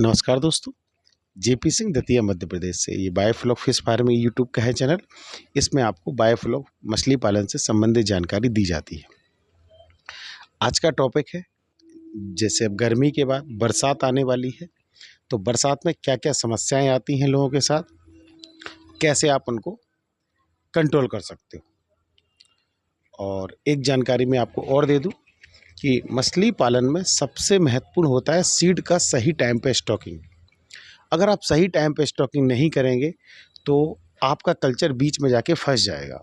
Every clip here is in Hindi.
नमस्कार दोस्तों। जेपी सिंह दतिया मध्य प्रदेश से। ये बायोफ्लॉक फिश फार्मिंग यूट्यूब का है चैनल। इसमें आपको बायोफ्लॉक मछली पालन से संबंधित जानकारी दी जाती है। आज का टॉपिक है, जैसे अब गर्मी के बाद बरसात आने वाली है, तो बरसात में क्या क्या समस्याएं आती हैं लोगों के साथ, कैसे आप उनको कंट्रोल कर सकते हो। और एक जानकारी मैं आपको और दे दूं कि मछली पालन में सबसे महत्वपूर्ण होता है सीड का सही टाइम पे स्टॉकिंग। अगर आप सही टाइम पे स्टॉकिंग नहीं करेंगे तो आपका कल्चर बीच में जाके फंस जाएगा।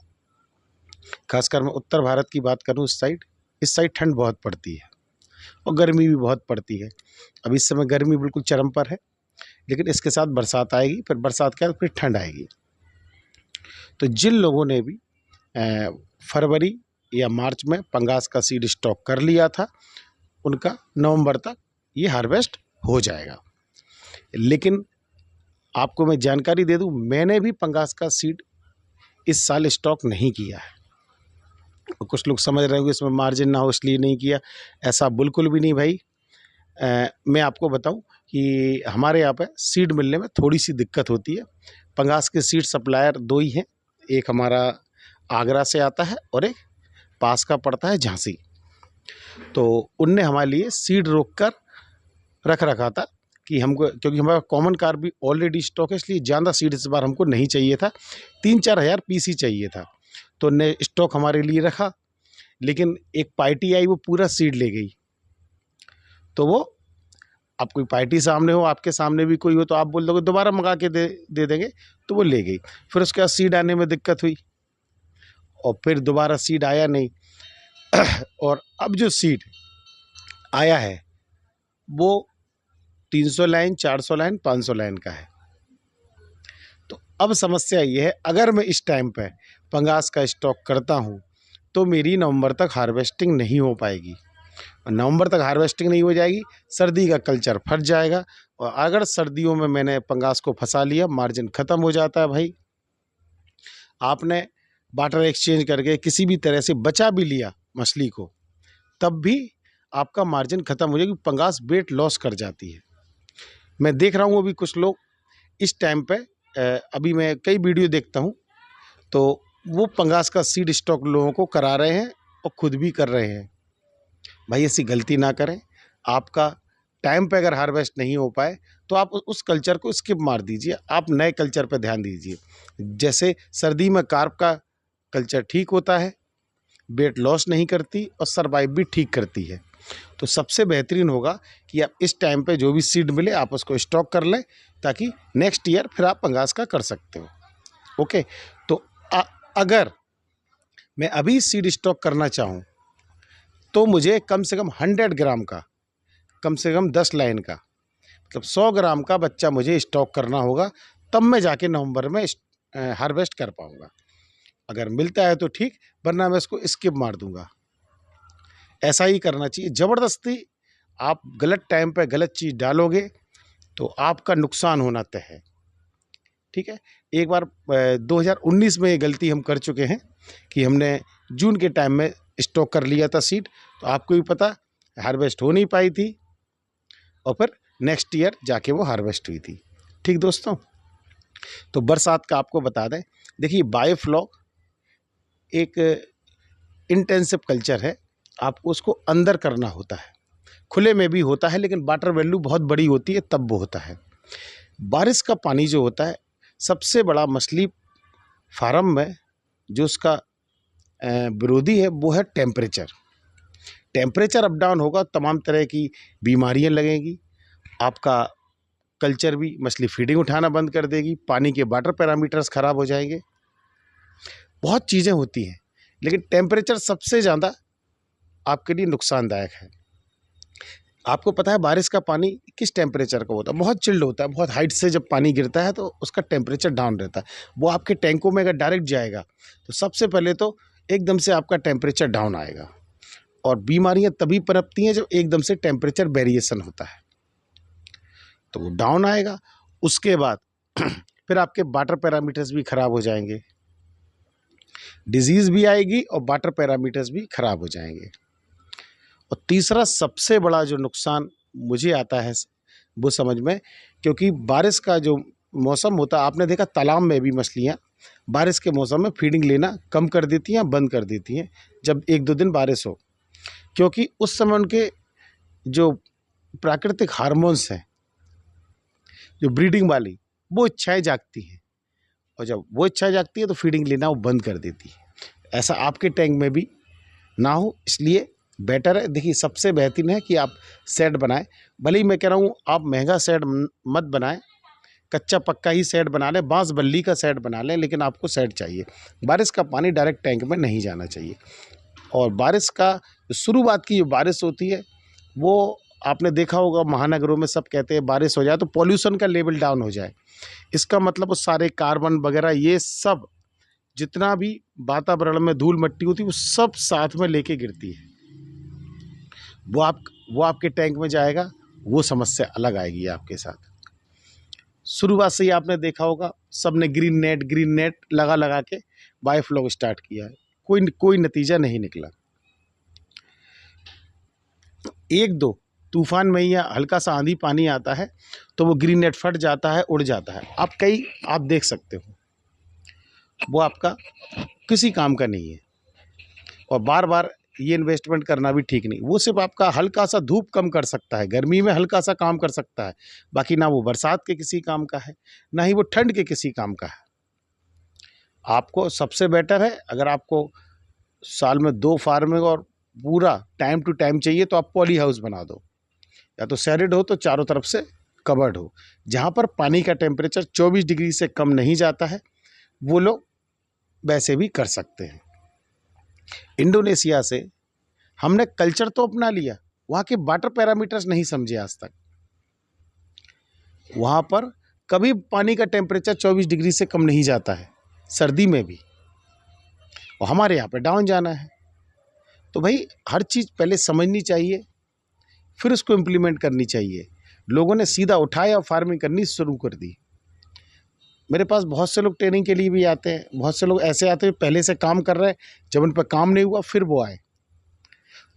खासकर मैं उत्तर भारत की बात करूं, इस साइड ठंड बहुत पड़ती है और गर्मी भी बहुत पड़ती है। अब इस समय गर्मी बिल्कुल चरम पर है, लेकिन इसके साथ बरसात आएगी, फिर बरसात के बाद फिर ठंड आएगी। तो जिन लोगों ने भी फरवरी या मार्च में पंगास का सीड स्टॉक कर लिया था, उनका नवंबर तक ये हार्वेस्ट हो जाएगा। लेकिन आपको मैं जानकारी दे दूं, मैंने भी पंगास का सीड इस साल स्टॉक नहीं किया है। कुछ लोग समझ रहे होंगे इसमें मार्जिन ना हो इसलिए नहीं किया, ऐसा बिल्कुल भी नहीं भाई। मैं आपको बताऊं कि हमारे यहाँ पे सीड मिलने में थोड़ी सी दिक्कत होती है। पंगास के सीड सप्लायर दो ही हैं, एक हमारा आगरा से आता है और एक पास का पड़ता है झांसी। तो उनने हमारे लिए सीड रोक कर रख रखा था कि हमको, क्योंकि हमारा कॉमन कार भी ऑलरेडी स्टॉक है, इसलिए ज़्यादा सीड इस बार हमको नहीं चाहिए था। 3-4 हज़ार पीस ही चाहिए था, तो उनने स्टॉक हमारे लिए रखा। लेकिन एक पार्टी आई, वो पूरा सीड ले गई। तो वो, आप कोई पार्टी सामने हो, आपके सामने भी कोई हो, तो आप बोल दोगे दोबारा मंगा के दे देंगे, तो वो ले गई। फिर उसके बाद सीड आने में दिक्कत हुई और फिर दोबारा सीड आया नहीं। और अब जो सीड आया है वो 300 लाइन, 400 लाइन, 500 लाइन का है। तो अब समस्या ये है, अगर मैं इस टाइम पे पंगास का स्टॉक करता हूँ तो मेरी नवंबर तक हार्वेस्टिंग नहीं हो पाएगी। और नवंबर तक हार्वेस्टिंग नहीं हो जाएगी, सर्दी का कल्चर फट जाएगा। और अगर सर्दियों में मैंने पंगास को फंसा लिया, मार्जिन ख़त्म हो जाता है भाई। आपने बाटर एक्सचेंज करके किसी भी तरह से बचा भी लिया मछली को, तब भी आपका मार्जिन ख़त्म हो जाएगी। पंगास वेट लॉस कर जाती है। मैं देख रहा हूँ अभी कुछ लोग इस टाइम पे, अभी मैं कई वीडियो देखता हूँ, तो वो पंगास का सीड स्टॉक लोगों को करा रहे हैं और खुद भी कर रहे हैं। भाई ऐसी गलती ना करें। आपका टाइम पे अगर हार्वेस्ट नहीं हो पाए तो आप उस कल्चर को स्किप मार दीजिए, आप नए कल्चर पे ध्यान दीजिए। जैसे सर्दी में कार्प का कल्चर ठीक होता है, वेट लॉस नहीं करती और सर्वाइव भी ठीक करती है। तो सबसे बेहतरीन होगा कि आप इस टाइम पे जो भी सीड मिले आप उसको स्टॉक कर लें, ताकि नेक्स्ट ईयर फिर आप पंगास का कर सकते हो। ओके। तो अगर मैं अभी सीड स्टॉक करना चाहूँ तो मुझे कम से कम 100 ग्राम का, कम से कम 10 लाइन का, मतलब 100 ग्राम का बच्चा मुझे स्टॉक करना होगा, तब मैं जाके नवंबर में हार्वेस्ट कर पाऊँगा। अगर मिलता है तो ठीक, वरना मैं इसको स्किप मार दूँगा। ऐसा ही करना चाहिए। ज़बरदस्ती आप गलत टाइम पे गलत चीज़ डालोगे तो आपका नुकसान होना तय है। ठीक है। एक बार 2019 में ये गलती हम कर चुके हैं कि हमने जून के टाइम में स्टॉक कर लिया था सीड, तो आपको भी पता, हार्वेस्ट हो नहीं पाई थी और फिर नेक्स्ट ईयर जाके वो हार्वेस्ट हुई थी। ठीक दोस्तों। तो बरसात का आपको बता दें, देखिए बायोफ्लॉक एक इंटेंसिव कल्चर है, आपको उसको अंदर करना होता है। खुले में भी होता है, लेकिन वाटर वैल्यू बहुत बड़ी होती है तब वो होता है। बारिश का पानी जो होता है, सबसे बड़ा मछली फार्म में जो उसका विरोधी है वो है टेम्परेचर। टेम्परेचर अप डाउन होगा, तमाम तरह की बीमारियां लगेंगी, आपका कल्चर भी, मछली फीडिंग उठाना बंद कर देगी, पानी के वाटर पैरामीटर्स ख़राब हो जाएंगे, बहुत चीज़ें होती हैं। लेकिन टेम्परेचर सबसे ज़्यादा आपके लिए नुकसानदायक है। आपको पता है बारिश का पानी किस टेम्परेचर का होता है? बहुत चिल्ड होता है। बहुत हाइट से जब पानी गिरता है तो उसका टेम्परेचर डाउन रहता है। वो आपके टैंकों में अगर डायरेक्ट जाएगा तो सबसे पहले तो एकदम से आपका टेम्परेचर डाउन आएगा। और बीमारियां तभी पनपती हैं जब एकदम से टेम्परेचर वेरिएशन होता है, तो वो डाउन आएगा। उसके बाद फिर आपके वाटर पैरामीटर्स भी ख़राब हो जाएंगे, डिजीज़ भी आएगी और वाटर पैरामीटर्स भी ख़राब हो जाएंगे। और तीसरा सबसे बड़ा जो नुकसान मुझे आता है वो समझ में, क्योंकि बारिश का जो मौसम होता है, आपने देखा तालाब में भी मछलियाँ बारिश के मौसम में फीडिंग लेना कम कर देती हैं, बंद कर देती हैं जब 1-2 दिन बारिश हो, क्योंकि उस समय उनके जो प्राकृतिक हार्मोन्स हैं, जो ब्रीडिंग वाली, वो इच्छाएँ जागती हैं, और जब वो इच्छा जागती है तो फीडिंग लेना वो बंद कर देती है। ऐसा आपके टैंक में भी ना हो, इसलिए बेटर है, देखिए सबसे बेहतरीन है कि आप शेड बनाएं। भले ही मैं कह रहा हूँ आप महंगा शेड मत बनाएं, कच्चा पक्का ही शेड बना लें, बांस बल्ली का शेड बना लें, लेकिन आपको शेड चाहिए। बारिश का पानी डायरेक्ट टैंक में नहीं जाना चाहिए। और बारिश का शुरुआत की जो बारिश होती है, वो आपने देखा होगा महानगरों में सब कहते हैं बारिश हो जाए तो पॉल्यूशन का लेवल डाउन हो जाए। इसका मतलब वो सारे कार्बन वगैरह ये सब जितना भी वातावरण में धूल मिट्टी होती है वो सब साथ में लेके गिरती है, वो आपके टैंक में जाएगा, वो समस्या अलग आएगी आपके साथ। शुरुआत से ही आपने देखा होगा सबने ग्रीन नेट लगा लगा के बायोफ्लॉक स्टार्ट किया है, कोई नतीजा नहीं निकला। 1-2 तूफान में या हल्का सा आंधी पानी आता है तो वो ग्रीन नेट फट जाता है, उड़ जाता है। आप देख सकते हो, वो आपका किसी काम का नहीं है, और बार बार ये इन्वेस्टमेंट करना भी ठीक नहीं। वो सिर्फ आपका हल्का सा धूप कम कर सकता है, गर्मी में हल्का सा काम कर सकता है, बाकी ना वो बरसात के किसी काम का है, ना ही वो ठंड के किसी काम का है। आपको सबसे बेटर है, अगर आपको साल में 2 फार्मिंग और पूरा टाइम टू टाइम चाहिए तो आप पॉली हाउस बना दो, या तो सैरिड हो तो चारों तरफ से कवर्ड हो। जहाँ पर पानी का टेम्परेचर 24 डिग्री से कम नहीं जाता है, वो लोग वैसे भी कर सकते हैं। इंडोनेशिया से हमने कल्चर तो अपना लिया, वहाँ के वाटर पैरामीटर्स नहीं समझे आज तक। वहाँ पर कभी पानी का टेम्परेचर 24 डिग्री से कम नहीं जाता है, सर्दी में भी, और हमारे यहाँ पे डाउन जाना है। तो भाई हर चीज़ पहले समझनी चाहिए, फिर उसको इम्प्लीमेंट करनी चाहिए। लोगों ने सीधा उठाया और फार्मिंग करनी शुरू कर दी। मेरे पास बहुत से लोग ट्रेनिंग के लिए भी आते हैं, बहुत से लोग ऐसे आते हैं पहले से काम कर रहे हैं, जब उन पर काम नहीं हुआ फिर वो आए।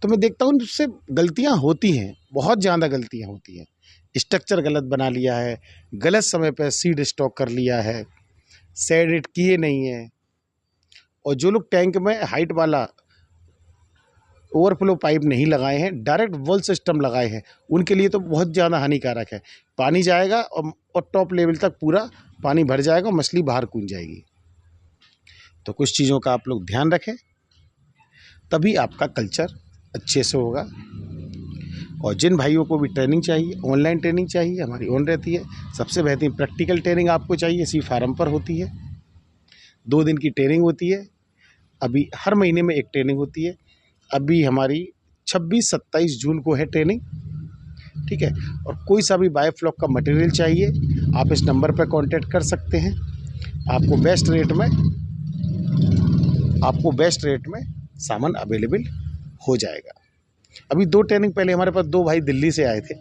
तो मैं देखता हूँ उससे गलतियाँ होती हैं, बहुत ज़्यादा गलतियाँ होती हैं। स्ट्रक्चर गलत बना लिया है, गलत समय पर सीड स्टॉक कर लिया है, शेड किए नहीं है, और जो लोग टैंक में हाइट वाला ओवरफ्लो पाइप नहीं लगाए हैं, डायरेक्ट वॉल सिस्टम लगाए हैं, उनके लिए तो बहुत ज़्यादा हानिकारक है। पानी जाएगा और टॉप लेवल तक पूरा पानी भर जाएगा और मछली बाहर कूद जाएगी। तो कुछ चीज़ों का आप लोग ध्यान रखें, तभी आपका कल्चर अच्छे से होगा। और जिन भाइयों को भी ट्रेनिंग चाहिए, ऑनलाइन ट्रेनिंग चाहिए, हमारी ऑन रहती है। सबसे बेहतरीन प्रैक्टिकल ट्रेनिंग आपको चाहिए, इसी फार्म पर होती है। 2 दिन की ट्रेनिंग होती है, अभी हर महीने में एक ट्रेनिंग होती है। अभी हमारी 26-27 जून को है ट्रेनिंग, ठीक है। और कोई सा भी बायोफ्लॉक का मटेरियल चाहिए, आप इस नंबर पर कांटेक्ट कर सकते हैं। आपको बेस्ट रेट में सामान अवेलेबल हो जाएगा। अभी 2 ट्रेनिंग पहले हमारे पास 2 भाई दिल्ली से आए थे,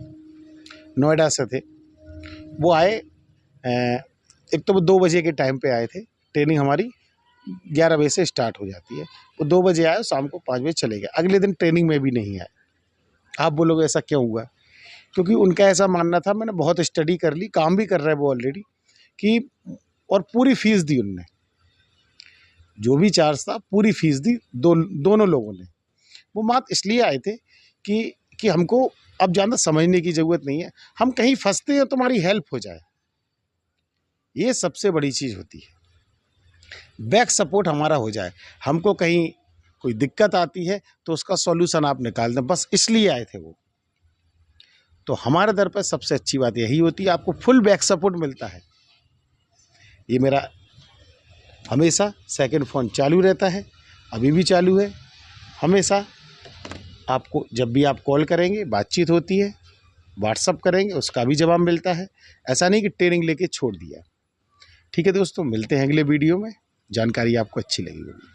नोएडा से थे। वो आए, एक तो वो 2 बजे के टाइम पे आए थे। ट्रेनिंग हमारी 11 बजे से स्टार्ट हो जाती है। वो 2 बजे आए, शाम को 5 बजे चले गए। अगले दिन ट्रेनिंग में भी नहीं आए। आप बोलोगे ऐसा क्यों हुआ? क्योंकि उनका ऐसा मानना था, मैंने बहुत स्टडी कर ली, काम भी कर रहे हैं वो ऑलरेडी, कि और पूरी फीस दी उनने, जो भी चार्ज था पूरी फीस दी दोनों लोगों ने। वो मात्र इसलिए आए थे कि हमको अब ज़्यादा समझने की ज़रूरत नहीं है, हम कहीं फंसते हैं तुम्हारी हेल्प हो जाए, ये सबसे बड़ी चीज़ होती है। बैक सपोर्ट हमारा हो जाए, हमको कहीं कोई दिक्कत आती है तो उसका सॉल्यूशन आप निकाल दें, बस इसलिए आए थे वो। तो हमारे दर पर सबसे अच्छी बात यही होती है, आपको फुल बैक सपोर्ट मिलता है। ये मेरा हमेशा सेकंड फ़ोन चालू रहता है, अभी भी चालू है। हमेशा आपको जब भी आप कॉल करेंगे, बातचीत होती है, व्हाट्सअप करेंगे, उसका भी जवाब मिलता है। ऐसा नहीं कि ट्रेनिंग लेके छोड़ दिया। ठीक है दोस्तों, मिलते हैं अगले वीडियो में, जानकारी आपको अच्छी लगी होगी।